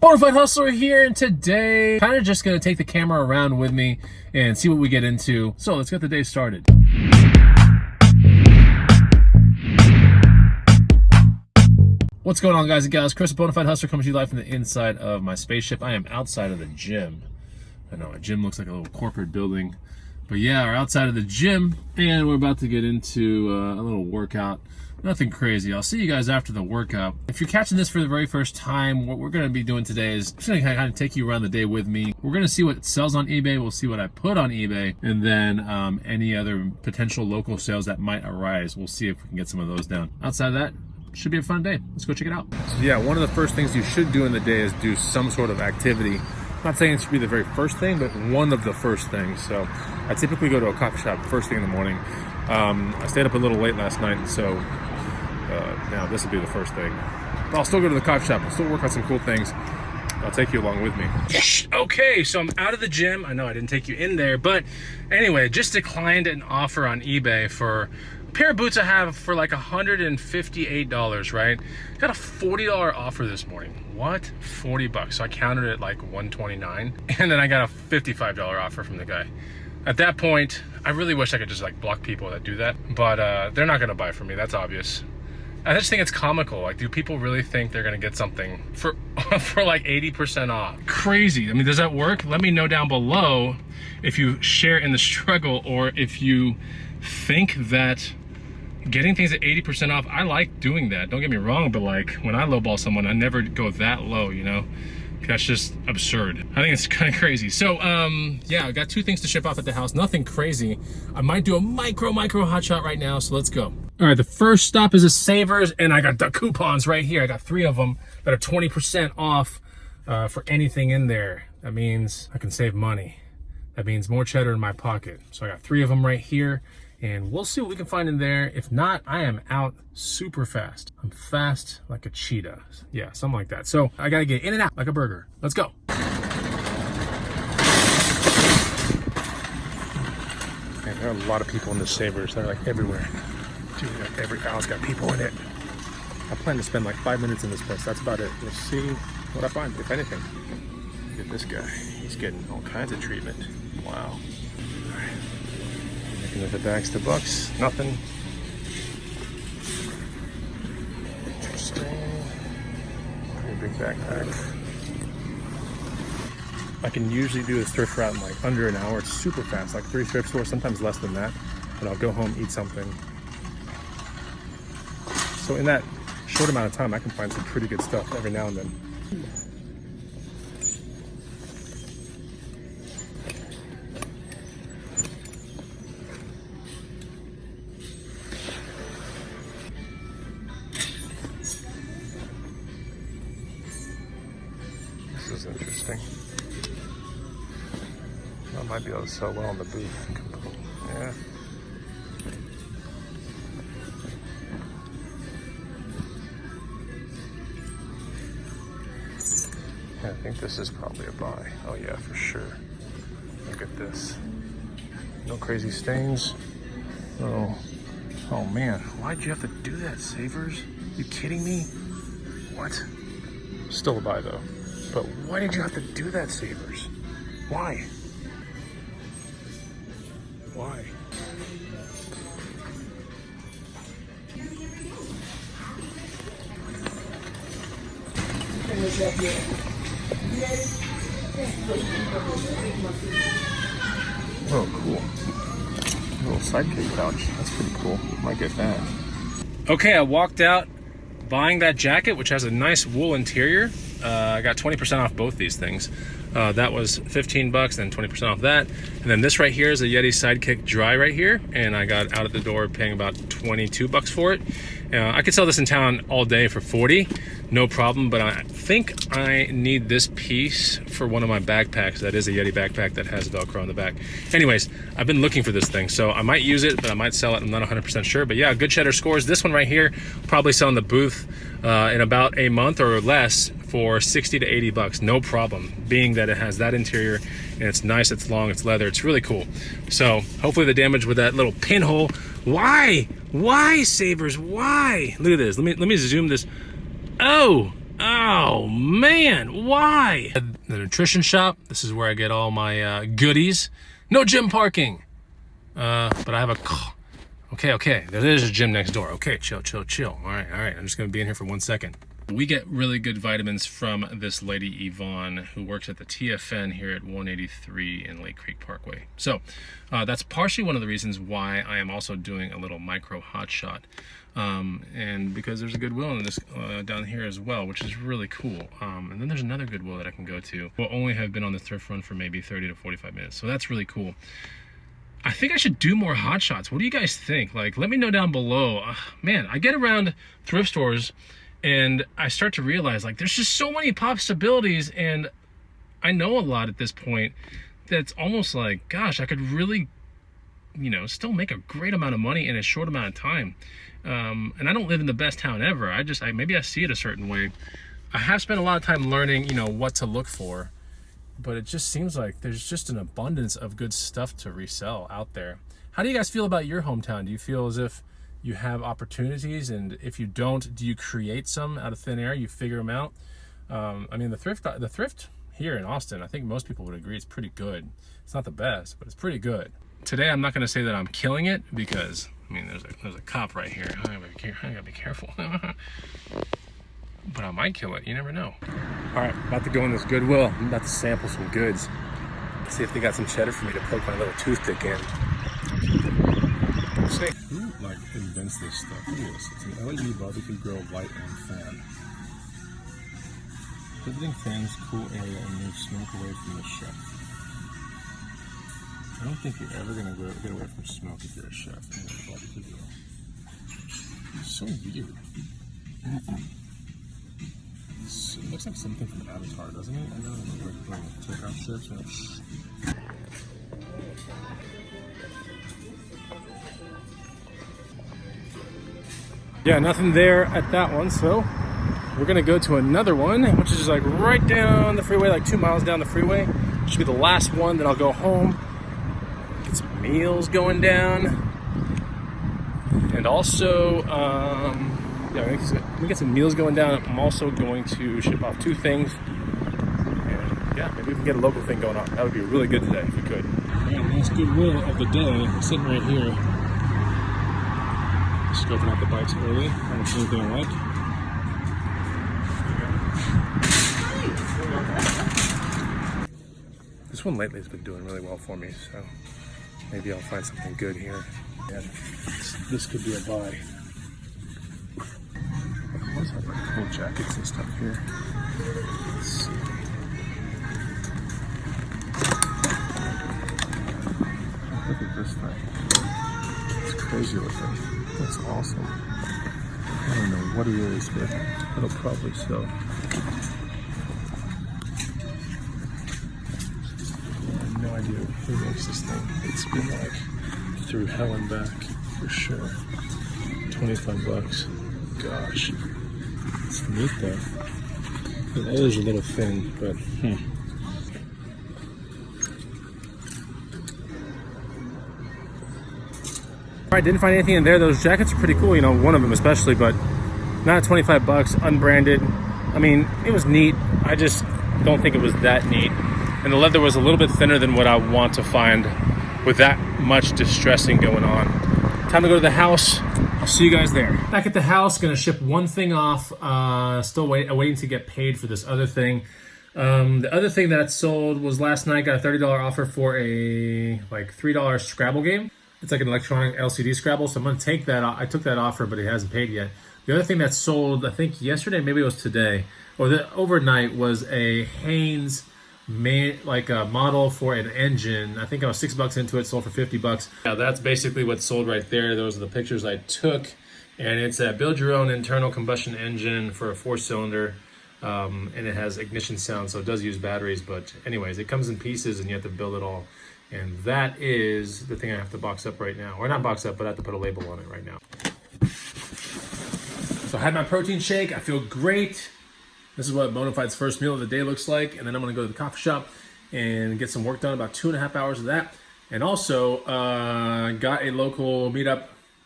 Bonafide Hustler here, and today kind of just gonna take the camera around with me and see what we get into. So let's get the day started. What's going on, guys and gals? Chris, Bonafide Hustler, coming to you live from the inside of my spaceship. I am outside of the gym. I know, a gym looks like a little corporate building, but yeah, we're outside of the gym and we're about to get into a little workout. Nothing crazy. I'll see you guys after the workout. If you're catching this for the very first time, what we're going to be doing today is just going to kind of take you around the day with me. We're going to see what sells on eBay. We'll see what I put on eBay, and then any other potential local sales that might arise. We'll see if we can get some of those down. Outside of that, should be a fun day. Let's go check it out. So yeah, one of the first things you should do in the day is do some sort of activity. I'm not saying it should be the very first thing, but one of the first things. So I typically go to a coffee shop first thing in the morning. I stayed up a little late last night, so now this will be the first thing. But I'll still go to the coffee shop. I'll still work on some cool things. I'll take you along with me. Okay, so I'm out of the gym. I know I didn't take you in there, but anyway, just declined an offer on eBay for a pair of boots I have for like $158, right? Got a $40 offer this morning. What? 40 bucks. So I counted it like 129, and then I got a $55 offer from the guy. At that point, I really wish I could just like block people that do that, but they're not gonna buy from me, that's obvious. I just think it's comical. Like, do people really think they're gonna get something for like 80% off? Crazy. I mean, does that work? Let me know down below if you share in the struggle, or if you think that getting things at 80% off, I like doing that. Don't get me wrong, but like when I lowball someone, I never go that low, you know? That's just absurd. I think it's kind of crazy. So yeah, I got two things to ship off at the house. Nothing crazy. I might do a micro hot shot right now, so let's go. All right, the first stop is a Savers, and I got the coupons right here. I got 3 of them that are 20% off for anything in there. That means I can save money. That means more cheddar in my pocket. So I got 3 of them right here, and we'll see what we can find in there. If not, I am out super fast. I'm fast like a cheetah. Yeah, something like that. So I gotta get in and out like a burger. Let's go. Man, there are a lot of people in the Savers. They're like everywhere. Dude, every aisle's got people in it. I plan to spend like 5 minutes in this place. That's about it. We'll see what I find, if anything. Look at this guy. He's getting all kinds of treatment. Wow. All right. Looking at the bags to bucks. Nothing. Interesting. Pretty big backpack. I can usually do this thrift route in like under an hour. It's super fast, like 3 thrift stores, sometimes less than that. And I'll go home, eat something. So in that short amount of time, I can find some pretty good stuff every now and then. This is interesting. I might be able to sell well in the booth. Yeah. I think this is probably a buy. Oh yeah, for sure. Look at this. No crazy stains. Oh man, why'd you have to do that, Savers? You kidding me? What? Still a buy though. But why did you have to do that, Savers? Why? Why? Oh, cool. A little sidekick pouch. That's pretty cool. Might get that. Okay, I walked out buying that jacket, which has a nice wool interior. I got 20% off both these things. That was 15 bucks, then 20% off that. And then this right here is a Yeti Sidekick dry right here. And I got out at the door paying about 22 bucks for it. I could sell this in town all day for 40, no problem, but I think I need this piece for one of my backpacks. That is a Yeti backpack that has Velcro on the back. Anyways, I've been looking for this thing, so I might use it, but I might sell it. I'm not 100% sure, but yeah, good cheddar scores. This one right here, probably sell in the booth in about a month or less for 60 to 80 bucks, no problem, being that it has that interior and it's nice, it's long, it's leather, it's really cool. So hopefully the damage with that little pinhole. Why Savers? Why? Look at this. Let me zoom this. Oh, Oh man, why? The nutrition shop. This is where I get all my goodies. No gym parking. But I have a... Okay. There's a gym next door. Okay, chill. All right. I'm just gonna be in here for 1 second. We get really good vitamins from this lady, Yvonne, who works at the TFN here at 183 in Lake Creek Parkway. So that's partially one of the reasons why I am also doing a little micro hot shot. And because there's a Goodwill in this down here as well, which is really cool. And then there's another Goodwill that I can go to. We'll only have been on the thrift run for maybe 30 to 45 minutes. So that's really cool. I think I should do more hot shots. What do you guys think? Like, let me know down below. Man, I get around thrift stores and I start to realize, like, there's just so many possibilities, and I know a lot at this point that's almost like, gosh, I could really, you know, still make a great amount of money in a short amount of time. And I don't live in the best town ever. Maybe I see it a certain way. I have spent a lot of time learning, you know, what to look for, but it just seems like there's just an abundance of good stuff to resell out there. How do you guys feel about your hometown? Do you feel as if you have opportunities, and if you don't, do you create some out of thin air? You figure them out? I mean, the thrift here in Austin, I think most people would agree it's pretty good. It's not the best, but it's pretty good. Today, I'm not gonna say that I'm killing it, because, I mean, there's a cop right here. I gotta be careful. But I might kill it, you never know. All right, about to go in this Goodwill. I'm about to sample some goods. See if they got some cheddar for me to poke my little toothpick in. Who like invents this stuff? Look at this. It's an LED barbecue grill, light, and fan. Pivoting fans, cool area, and move smoke away from the chef. I don't think you're ever gonna get away from smoke if you're a chef in a barbecue grill. It's so weird. It looks like something from Avatar, doesn't it? I know it's like takeoff ships and yeah, nothing there at that one, so we're gonna go to another one, which is like right down the freeway, like 2 miles down the freeway. Should be the last one, then I'll go home, get some meals going down, and also yeah, we get some meals going down. I'm also going to ship off 2 things, and yeah, maybe we can get a local thing going on. That would be really good today if we could. And last Goodwill of the day, sitting right here. Scoping out the bikes early. I don't see anything I like. This one lately has been doing really well for me, so maybe I'll find something good here. Yeah, this could be a buy. I always have like cool jackets and stuff here. Let's see. Look at this thing. It's crazy looking. That's awesome. I don't know what it is, but it'll probably sell. I have no idea who makes this thing. It's been like through hell and back for sure. 25 bucks. Gosh. It's neat though. The leather's a little thin, but I didn't find anything in there. Those jackets are pretty cool, you know, one of them especially, but not 25 bucks, unbranded. I mean, it was neat. I just don't think it was that neat. And the leather was a little bit thinner than what I want to find with that much distressing going on. Time to go to the house. I'll see you guys there. Back at the house, gonna ship one thing off. Still waiting to get paid for this other thing. The other thing that sold was last night. Got a $30 offer for a like $3 Scrabble game. It's like an electronic LCD Scrabble, so I'm gonna take that. I took that offer, but it hasn't paid yet. The other thing that sold, I think yesterday, maybe it was today, or overnight, was a Haynes like a model for an engine. I think I was $6 into it, sold for 50 bucks. Now that's basically what sold right there. Those are the pictures I took, and it's a build your own internal combustion engine for a 4-cylinder, and it has ignition sound, so it does use batteries. But anyways, it comes in pieces, and you have to build it all. And that is the thing I have to box up right now. Or not box up, but I have to put a label on it right now. So I had my protein shake. I feel great. This is what Bonafide's first meal of the day looks like. And then I'm gonna go to the coffee shop and get some work done, about 2.5 hours of that. And also got a local meetup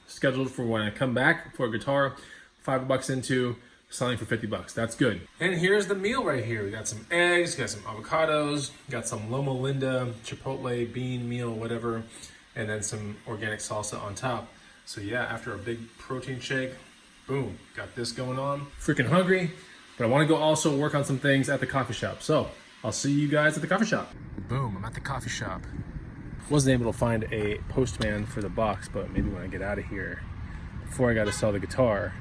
scheduled for when I come back for a guitar. $5 into. selling for 50 bucks. That's good. And here's the meal right here. We got some eggs, got some avocados, got some Loma Linda, Chipotle, bean meal, whatever, and then some organic salsa on top. So yeah, after a big protein shake, boom, got this going on. Freaking hungry, but I want to go also work on some things at the coffee shop. So I'll see you guys at the coffee shop. Boom, I'm at the coffee shop. Wasn't able to find a postman for the box, but maybe when I get out of here, before I got to sell the guitar,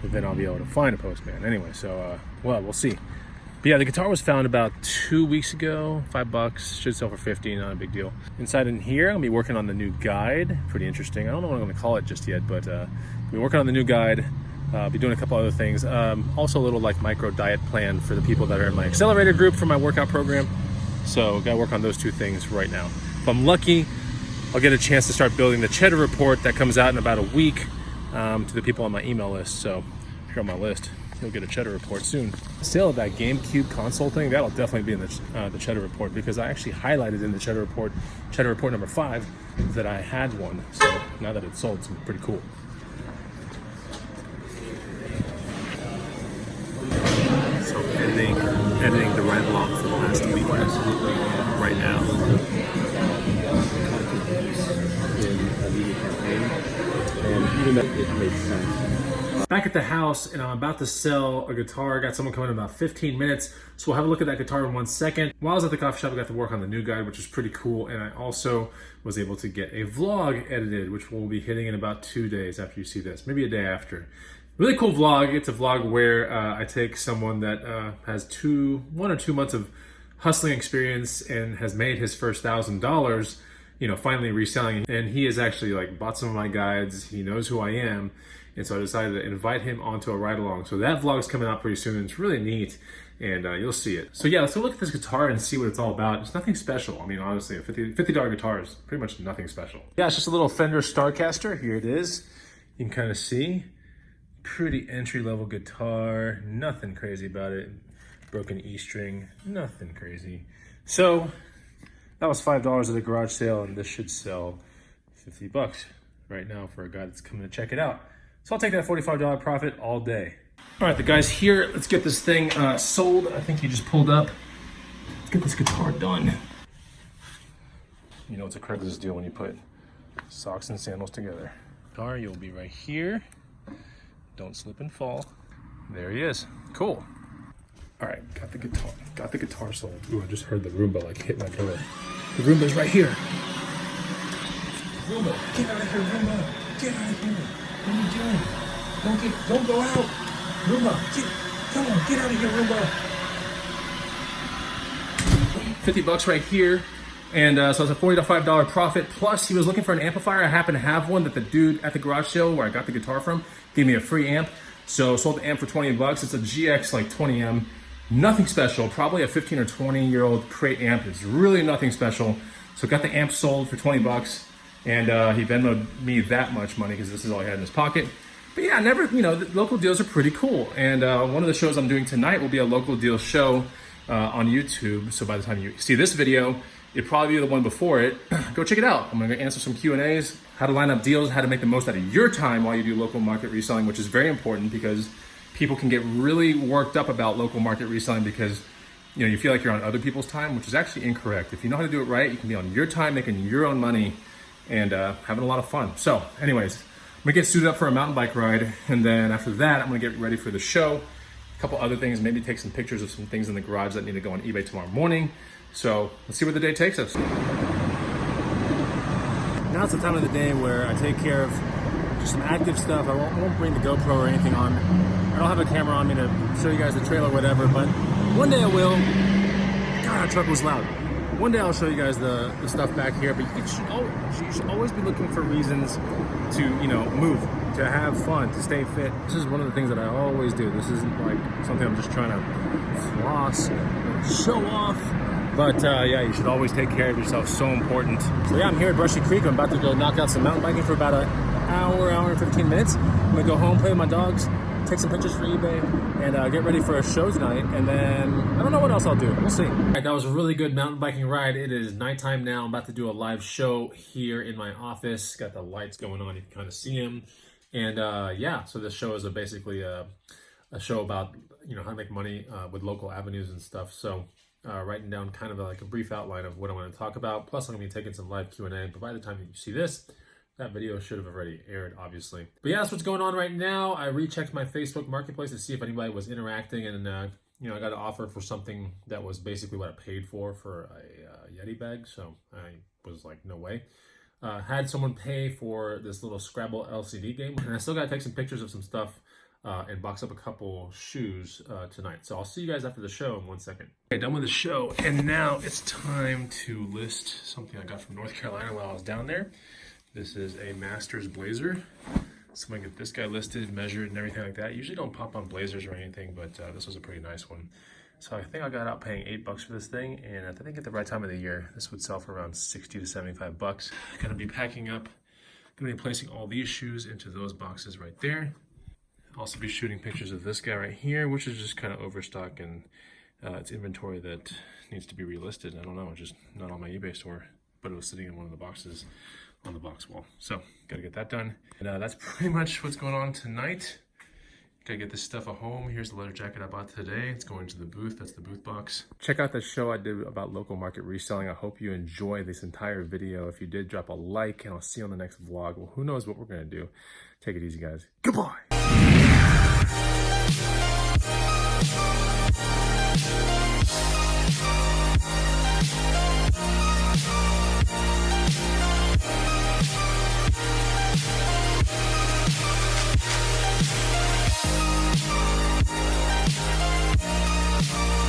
then I'll be able to find a postman. Anyway, so, well, we'll see. But yeah, the guitar was found about 2 weeks ago, $5, should sell for 50, not a big deal. Inside in here, I'm gonna be working on the new guide. Pretty interesting. I don't know what I'm gonna call it just yet, but I'll be working on the new guide. Be doing a couple other things. Also a little like micro diet plan for the people that are in my accelerator group for my workout program. So gotta work on those two things right now. If I'm lucky, I'll get a chance to start building the Cheddar report that comes out in about a week to the people on my email list. So if you're on my list, you'll get a Cheddar report soon. Sale of that GameCube console thing, that'll definitely be in the Cheddar report, because I actually highlighted in the Cheddar report number 5, that I had one. So now that it's sold, it's pretty cool. So editing the ride log for the last week right now. And even though it made sense. Back at the house, and I'm about to sell a guitar. I got someone coming in about 15 minutes, so we'll have a look at that guitar in 1 second. While I was at the coffee shop, I got to work on the new guide, which is pretty cool, and I also was able to get a vlog edited, which we'll be hitting in about 2 days after you see this, maybe a day after. Really cool vlog. It's a vlog where I take someone that has 1 or 2 months of hustling experience and has made his first $1,000, finally reselling. And he has actually bought some of my guides. He knows who I am. And so I decided to invite him onto a ride along. So that vlog's coming out pretty soon. It's really neat, and you'll see it. So yeah, let's go look at this guitar and see what it's all about. It's nothing special. I mean, honestly, a $50 guitar is pretty much nothing special. Yeah, it's just a little Fender Starcaster. Here it is. You can kind of see. Pretty entry-level guitar, nothing crazy about it. Broken E string, nothing crazy. So that was $5 at a garage sale, and this should sell 50 bucks right now for a guy that's coming to check it out. So I'll take that $45 profit all day. All right, the guy's here. Let's get this thing sold. I think he just pulled up. Let's get this guitar done. You know it's a Craigslist deal when you put socks and sandals together. Guitar, you'll be right here. Don't slip and fall. There he is. Cool. All right, got the guitar sold. Ooh, I just heard the Roomba hit my door. The Roomba's right here. Roomba, get out of here, Roomba. Get out of here. What are you doing? Don't go out. Roomba, come on, get out of here, Roomba. 50 bucks right here. And so it's a $45 profit. Plus, he was looking for an amplifier. I happen to have one that the dude at the garage sale where I got the guitar from gave me a free amp. So sold the amp for 20 bucks. It's a GX 20M. Nothing special. Probably a 15 or 20-year-old crate amp. It's really nothing special. So got the amp sold for 20 bucks. And he Venmoed me that much money because this is all he had in his pocket. But yeah, the local deals are pretty cool. And one of the shows I'm doing tonight will be a local deal show on YouTube. So by the time you see this video, it'd probably be the one before it. Go check it out. I'm gonna answer some Q&As, how to line up deals, how to make the most out of your time while you do local market reselling, which is very important because people can get really worked up about local market reselling because you feel like you're on other people's time, which is actually incorrect. If you know how to do it right, you can be on your time, making your own money, and having a lot of fun. So anyways, I'm gonna get suited up for a mountain bike ride, and then after that, I'm gonna get ready for the show. A couple other things, maybe take some pictures of some things in the garage that need to go on eBay tomorrow morning. So let's see where the day takes us. Now it's the time of the day where I take care of just some active stuff. I won't bring the GoPro or anything on. I don't have a camera on me to show you guys the trail or whatever, but one day I will. God, that truck was loud. One day I'll show you guys the stuff back here, but you should always be looking for reasons to, move, to have fun, to stay fit. This is one of the things that I always do. This isn't like something I'm just trying to floss or show off. But yeah, you should always take care of yourself, so important. So yeah, I'm here at Brushy Creek. I'm about to go knock out some mountain biking for about an hour and 15 minutes. I'm gonna go home, play with my dogs, take some pictures for eBay, and get ready for a show tonight. And then I don't know what else I'll do. We'll see. All right, that was a really good mountain biking ride. It is nighttime now. I'm about to do a live show here in my office. Got the lights going on. You can kind of see them. And yeah, so this show is basically a a show about, you know, how to make money with local avenues and stuff. So writing down kind of like a brief outline of what I want to talk about. Plus I'm going to be taking some live Q&A, but by the time you see this, that video should have already aired, obviously. But yeah, that's what's going on right now. I rechecked my Facebook Marketplace to see if anybody was interacting, and you know, I got an offer for something that was basically what I paid for a Yeti bag. So I was like, no way. Had someone pay for this little Scrabble LCD game, and I still got to take some pictures of some stuff and box up a couple shoes tonight. So I'll see you guys after the show in 1 second. Okay, done with the show, and now it's time to list something I got from North Carolina while I was down there. This is a Masters blazer. So I'm gonna get this guy listed, measured, and everything like that. Usually don't pop on blazers or anything, but this was a pretty nice one. So I think I got out paying $8 for this thing, and I think at the right time of the year, this would sell for around 60 to 75 bucks. Gonna be packing up, gonna be placing all these shoes into those boxes right there. Also be shooting pictures of this guy right here, which is just kind of overstock, and it's inventory that needs to be relisted. I don't know, just not on my eBay store, but it was sitting in one of the boxes on the box wall. So gotta get that done. And that's pretty much what's going on tonight. Gotta get this stuff at home. Here's the leather jacket I bought today. It's going to the booth. That's the booth box. Check out the show I did about local market reselling. I hope you enjoy this entire video. If you did, drop a like, and I'll see you on the next vlog. Well, who knows what we're gonna do. Take it easy, guys. Goodbye.